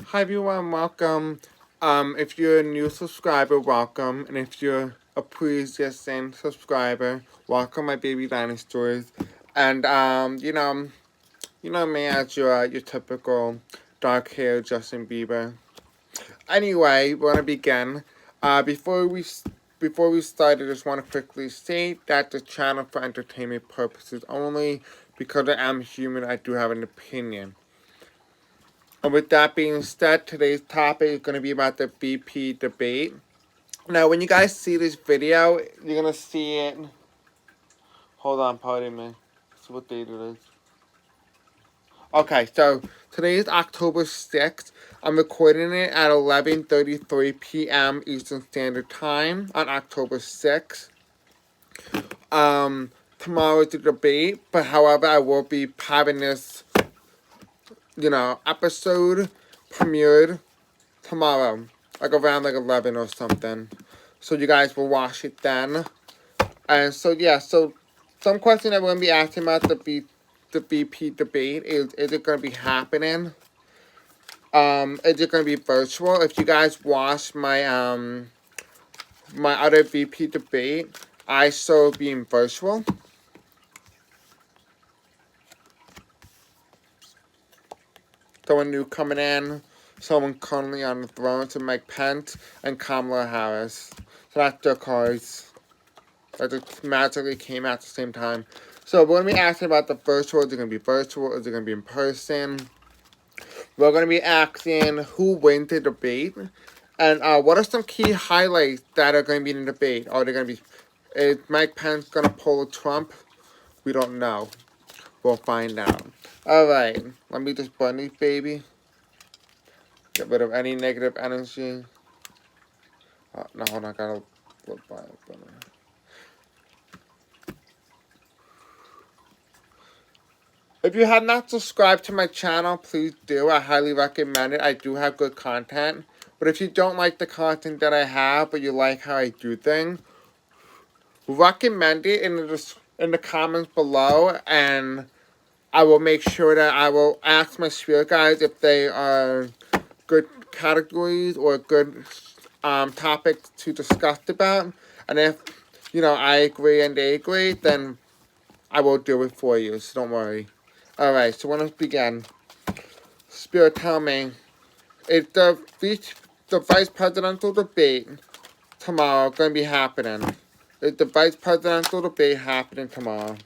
Hi everyone, welcome. If you're a new subscriber, welcome. And if you're a pre-existing subscriber, welcome my baby dinosaurs. And you know me as your typical dark haired Justin Bieber. Anyway, we're gonna begin. Before we start, I just want to quickly state that the channel for entertainment purposes only. Because I am human, I do have an opinion. And with that being said, today's topic is going to be about the VP debate. Now, when you guys see this video, you're going to see it. Hold on, pardon me. See what date it is. Okay, so today is October 6th. I'm recording it at 11:33 p.m. Eastern Standard Time on October 6th. Tomorrow is the debate, but however, I will be having this, episode premiered tomorrow, like around like 11 or something. So you guys will watch it then. And so yeah, so some question that we're gonna be asking about the VP debate is it gonna be happening? Is it gonna be virtual? If you guys watch my other VP debate, I saw it being virtual. Someone new coming in, someone currently on the throne, to Mike Pence and Kamala Harris. So that's their cards. That just magically came out at the same time. So we're going to be asking about the virtual. Is it going to be virtual? Is it going to be in person? We're going to be asking who wins the debate. And what are some key highlights that are going to be in the debate? Are they going to be... Is Mike Pence going to pull a Trump? We don't know. We'll find out. Alright. Let me just burn these, baby. Get rid of any negative energy. No, hold on. I gotta look by it. If you have not subscribed to my channel, please do. I highly recommend it. I do have good content. But if you don't like the content that I have, but you like how I do things, recommend it in the comments below, and I will make sure that I will ask my spirit guides if they are good categories or good topics to discuss about. And if, I agree and they agree, then I will do it for you, so don't worry. Alright, so let's begin. Spirit, tell me, is the vice presidential debate tomorrow going to be happening? Is the vice presidential debate happening tomorrow?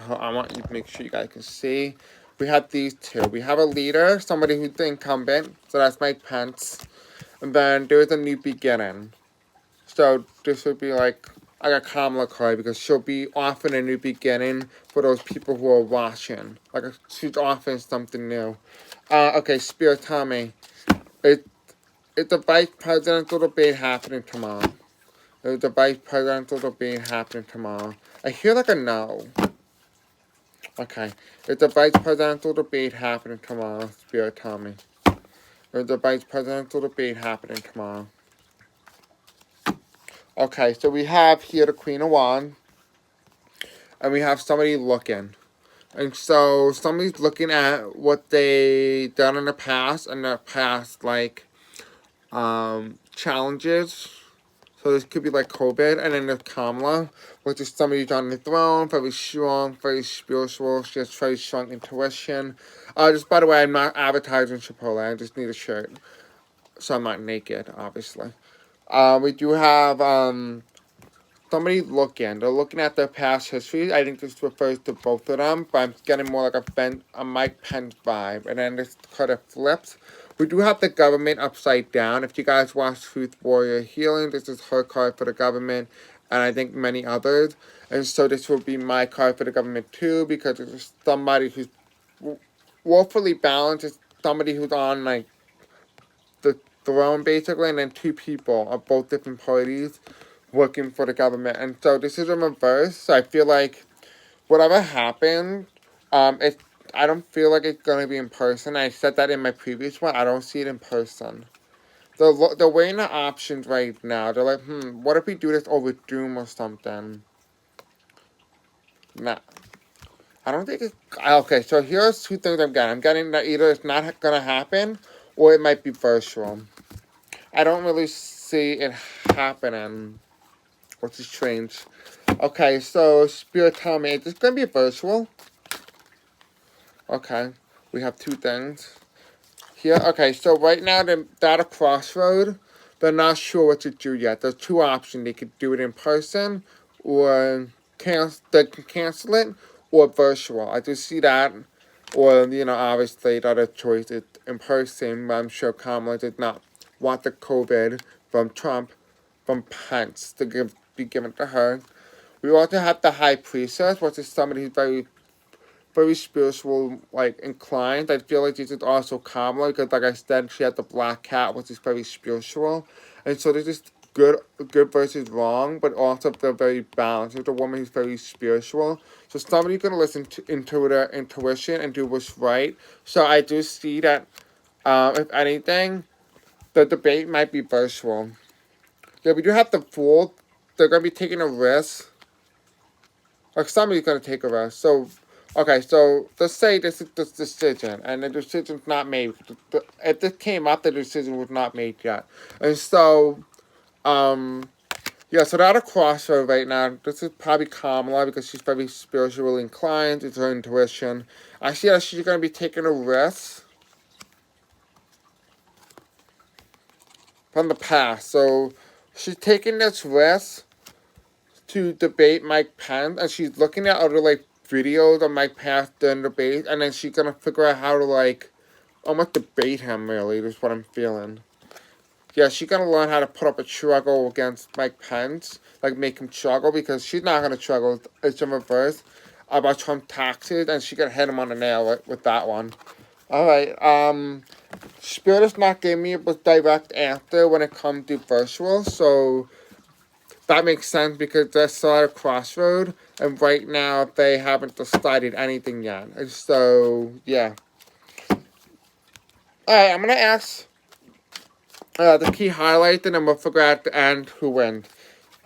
I want you to make sure you guys can see. We have these two. We have a leader, somebody who's the incumbent, so that's Mike Pence. And then there's a new beginning. So this would be like a Kamala card because she'll be offering a new beginning for those people who are watching. She's offering something new. Okay, Spirit, tell me, is the vice presidential debate happening tomorrow? Is the vice presidential debate happening tomorrow? I hear like a no. Okay, is the vice presidential debate happening tomorrow? Spirit, tell me. Is the vice presidential debate happening tomorrow? Okay, so we have here the Queen of Wands, and we have somebody looking. And so somebody's looking at what they done in the past, challenges. So this could be like COVID, and then there's Kamala, which is somebody who's on the throne, very strong, very spiritual. She has very strong intuition. Just by the way, I'm not advertising Chipotle. I just need a shirt, so I'm not naked, obviously. We do have somebody looking. They're looking at their past history. I think this refers to both of them, but I'm getting more like a Mike Pence vibe. And then this card of flips. We do have the government upside down. If you guys watch Truth Warrior Healing, this is her card for the government, and I think many others. And so this will be my card for the government too, because it's somebody who's woefully balanced. It's somebody who's on like the throne basically, and then two people of both different parties working for the government. And so this is in reverse. So I feel like whatever happened, I don't feel like it's gonna be in person. I said that in my previous one. I don't see it in person. They're weighing the options right now. They're like, what if we do this over Doom or something? Nah. I don't think it's, okay, so here's two things I'm getting. I'm getting that either it's not gonna happen, or it might be virtual. I don't really see it happening, which is strange. Okay, so Spirit tell me, is this gonna be virtual? Okay, we have two things. Here, okay, so right now they're at a crossroad. They're not sure what to do yet. There's two options. They could do it in person, or they can cancel it, or virtual. I do see that. Or, obviously the other choice is in person. I'm sure Kamala did not want the COVID from Trump, from Pence to be given to her. We also have the high priestess, which is somebody who's very spiritual, like, inclined. I feel like this is also Kamala, because, like I said, she had the black cat, which is very spiritual. And so this is good versus wrong, but also they're very balanced. There's a woman who's very spiritual. So somebody's going to listen into their intuition and do what's right. So I do see that, if anything, the debate might be virtual. Yeah, we do have the fool. They're going to be taking a risk. Like, somebody's going to take a risk. So, okay, so let's say this is the decision, and the decision's not made. If this came up, the decision was not made yet. And so, yeah, so they're at a crossroad right now. This is probably Kamala, because she's very spiritually inclined. It's her intuition. I see that she's going to be taking a risk from the past. So, she's taking this risk to debate Mike Pence, and she's looking at other, like, videos of Mike Pence during debate, and then she's gonna figure out how to, like, almost debate him, really, is what I'm feeling. Yeah, she's gonna learn how to put up a struggle against Mike Pence, like, make him struggle, because she's not gonna struggle. It's in reverse about Trump taxes, and she gonna hit him on the nail with that one. Alright, Spirit is not giving me a direct answer when it comes to virtual, so that makes sense, because they're still at a crossroad, and right now they haven't decided anything yet. And so, yeah. Alright, I'm going to ask the key highlights, and then we'll figure out at the end who wins.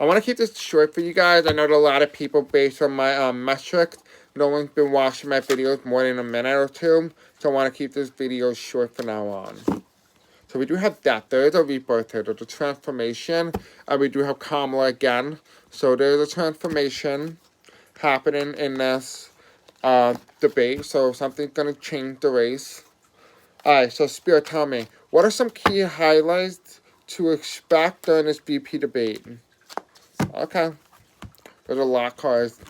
I want to keep this short for you guys. I know that a lot of people, based on my metrics, no one's been watching my videos more than a minute or two, so I want to keep this video short from now on. So we do have death. There is a rebirth here. There's a transformation. And we do have Kamala again. So there's a transformation happening in this debate. So something's going to change the race. Alright, so Spirit, tell me, what are some key highlights to expect during this VP debate? Okay. There's a lot of cards.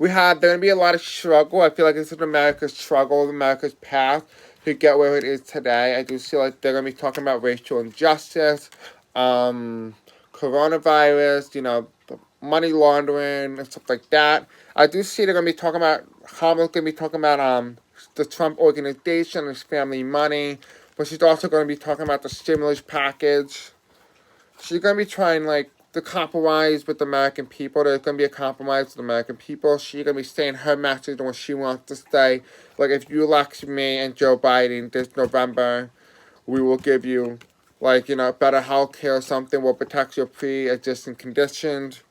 There's going to be a lot of struggle. I feel like this is America's struggle, America's path to get where it is today. I do feel like they're going to be talking about racial injustice, coronavirus, money laundering, and stuff like that. I do see they're going to be talking about, Kamala's going to be talking about the Trump organization, his family money, but she's also going to be talking about the stimulus package. She's going to be trying, like, the compromise with the American people. There's going to be a compromise with the American people. She's going to be saying her message and what she wants to say. Like, if you elect me and Joe Biden this November, we will give you, like, better health care or something. We'll protect your pre-existing conditions.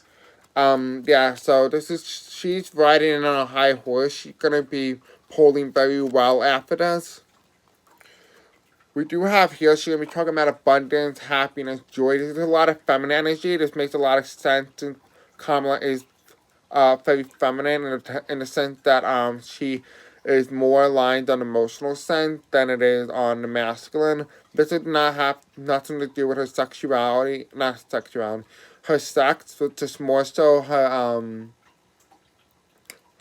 Yeah, so she's riding in on a high horse. She's going to be polling very well after this. We do have here, she's going to be talking about abundance, happiness, joy. There's a lot of feminine energy. This makes a lot of sense. And Kamala is very feminine in the sense that she is more aligned on the emotional sense than it is on the masculine. This does not have nothing to do with her sexuality, not sexuality, her sex, but just more so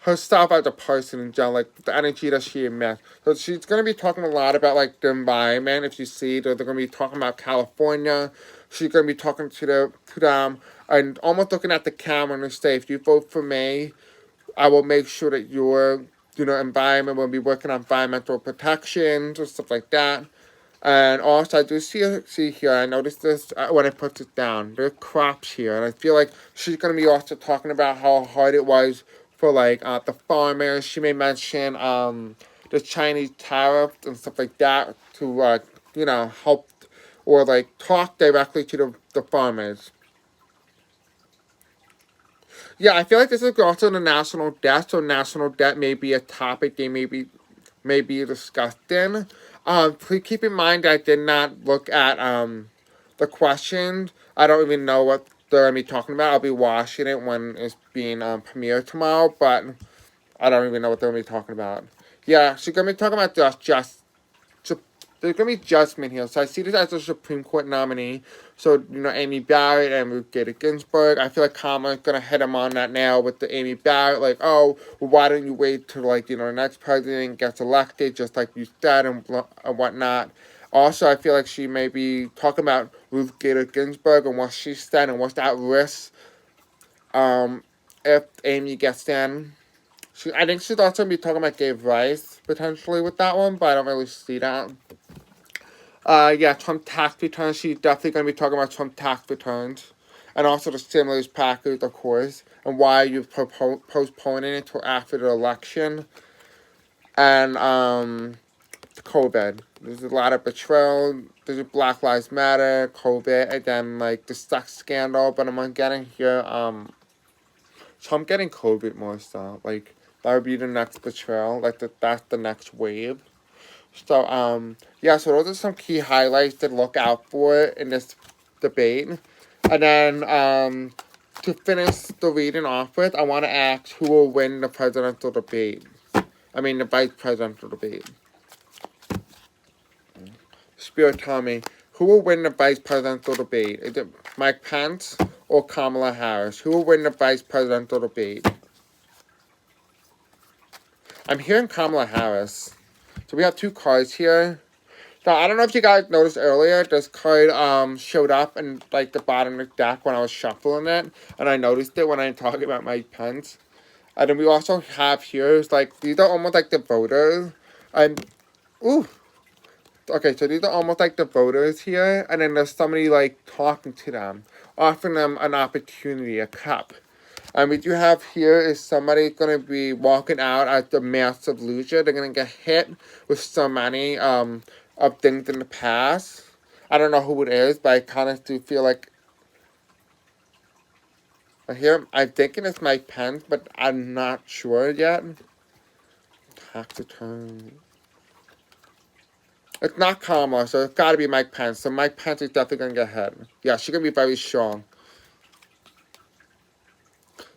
herself as a person in general, like the energy that she emits. So she's going to be talking a lot about, like, the environment. If you see, they're going to be talking about California. She's going to be talking to them and almost looking at the camera and say, if you vote for me, I will make sure that your environment will be working on environmental protections or stuff like that. And also, I do see here, I noticed this when I put it down, there are crops here, and I feel like she's going to be also talking about how hard it was for, like, the farmers. She may mention the Chinese tariffs and stuff like that to, help or, like, talk directly to the farmers. Yeah, I feel like this is also the national debt, so national debt may be a topic they may be discussed in. Please keep in mind that I did not look at the question. I don't even know what they're gonna be talking about. I'll be watching it when it's being premiered tomorrow, but I don't even know what they're gonna be talking about. Yeah, she's gonna be talking about there's gonna be judgment here. So I see this as a Supreme Court nominee. So, you know, Amy Barrett and Ruth Bader Ginsburg. I feel like Kamala's gonna hit him on that now with the Amy Barrett, like, oh, well, why don't you wait till, like, you know, the next president gets elected, just like you said, and whatnot. Also, I feel like she may be talking about Ruth Bader Ginsburg and what she said and what's at risk if Amy gets in. I think she's also gonna be talking about gay rights potentially with that one, but I don't really see that. Yeah, Trump tax returns. She's definitely going to be talking about Trump tax returns. And also the stimulus package, of course. And why you're postponing it till after the election. And, COVID. There's a lot of betrayal. There's a Black Lives Matter, COVID, and then, like, the sex scandal. But I'm getting here, Trump getting COVID more so. Like, that would be the next betrayal. Like, that's the next wave. So, yeah, so those are some key highlights to look out for in this debate. And then, to finish the reading off with, I want to ask who will win the presidential debate. The vice presidential debate. Spirit, tell me, who will win the vice presidential debate? Is it Mike Pence or Kamala Harris? Who will win the vice presidential debate? I'm hearing Kamala Harris. So we have two cards here. Now, I don't know if you guys noticed earlier, this card showed up in, like, the bottom of the deck when I was shuffling it, and I noticed it when I talked about Mike Pence. And then we also have here, it's like, these are almost like the voters, and, ooh, okay, so these are almost like the voters here, and then there's somebody, like, talking to them, offering them an opportunity, a cup. And we do have here is somebody going to be walking out as the massive loser. They're going to get hit with so many of things in the past. I don't know who it is, but I kind of do feel like here I'm thinking it's Mike Pence, but I'm not sure yet. Tax return. It's not Kamala, so it's got to be Mike Pence. So Mike Pence is definitely going to get hit. Yeah, she's going to be very strong.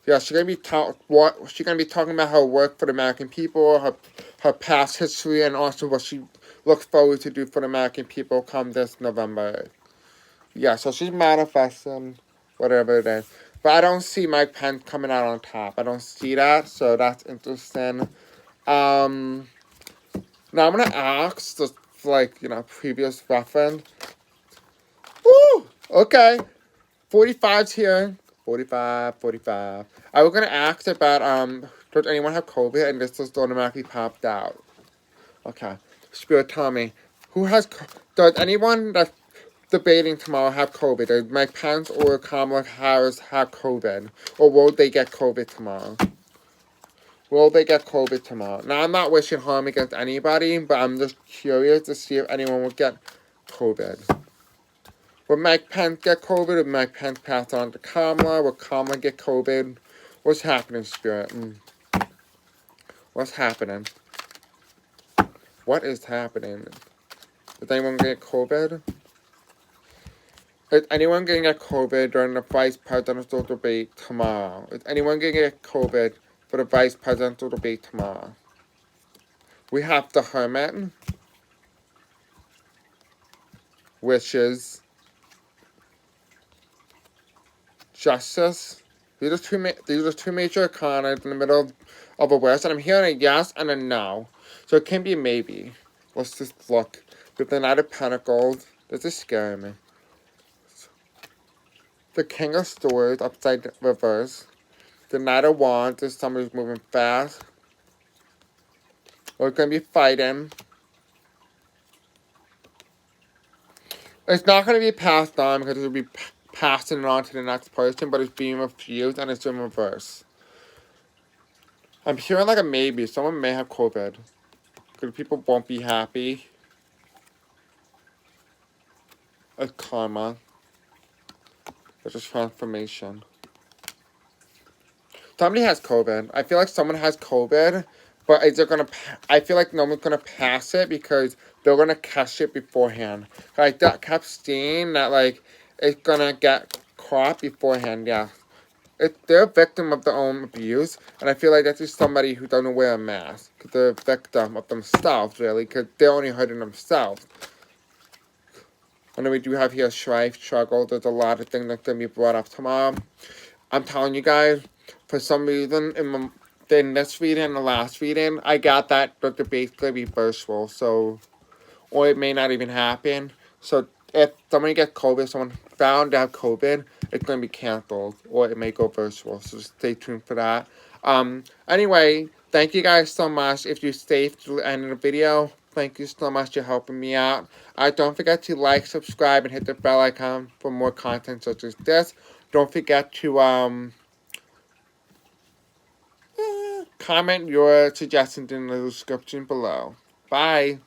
Yeah, she's gonna be talking about her work for the American people, her past history, and also what she looks forward to do for the American people come this November. Yeah, so she's manifesting whatever it is. But I don't see Mike Pence coming out on top. I don't see that, so that's interesting. Now I'm gonna ask just like previous reference. Woo! Okay. 45's here. 45, 45. I was gonna ask about does anyone have COVID, and this just automatically popped out. Okay. Spirit, tell me, does anyone that's debating tomorrow have COVID? Does Mike Pence or Kamala Harris have COVID? Or will they get COVID tomorrow? Will they get COVID tomorrow? Now, I'm not wishing harm against anybody, but I'm just curious to see if anyone will get COVID. Will Mike Pence get COVID? Will Mike Pence pass on to Kamala? Will Kamala get COVID? What's happening, Spirit? What's happening? What is happening? Is anyone going to get COVID? Is anyone going to get COVID during the vice presidential debate tomorrow? Is anyone going to get COVID for the vice presidential debate tomorrow? We have the Hermit, Wishes, Justice. These are two major arcana in the middle of a West, and I'm hearing a yes and a no. So it can be a maybe. Let's just look. With the Knight of Pentacles, this is scaring me. The King of Swords upside reverse. The Knight of Wands is somebody who's moving fast. We're going to be fighting. It's not going to be passed on because it'll be passing it on to the next person, but it's being refused and it's in reverse. I'm hearing like a maybe. Someone may have COVID. Because people won't be happy. It's karma. It's a transformation. Somebody has COVID. I feel like someone has COVID, but is it gonna? I feel like no one's gonna pass it because they're gonna catch it beforehand. Like that kept seeing that like it's gonna get caught beforehand. Yeah, they're a victim of their own abuse, and I feel like that's just somebody who doesn't wear a mask. Cause they're a victim of themselves, really, because they're only hurting themselves. And then we do have here strife, struggle. There's a lot of things that's gonna be brought up tomorrow. I'm telling you guys, for some reason, in this reading and the last reading, I got that the debate's going to be virtual, so, or it may not even happen. So, if somebody gets COVID, someone found to have COVID, it's going to be canceled, or it may go virtual, so stay tuned for that. Anyway, thank you guys so much. If you stayed to the end of the video, thank you so much for helping me out. Don't forget to like, subscribe, and hit the bell icon for more content such as this. Don't forget to comment your suggestions in the description below. Bye.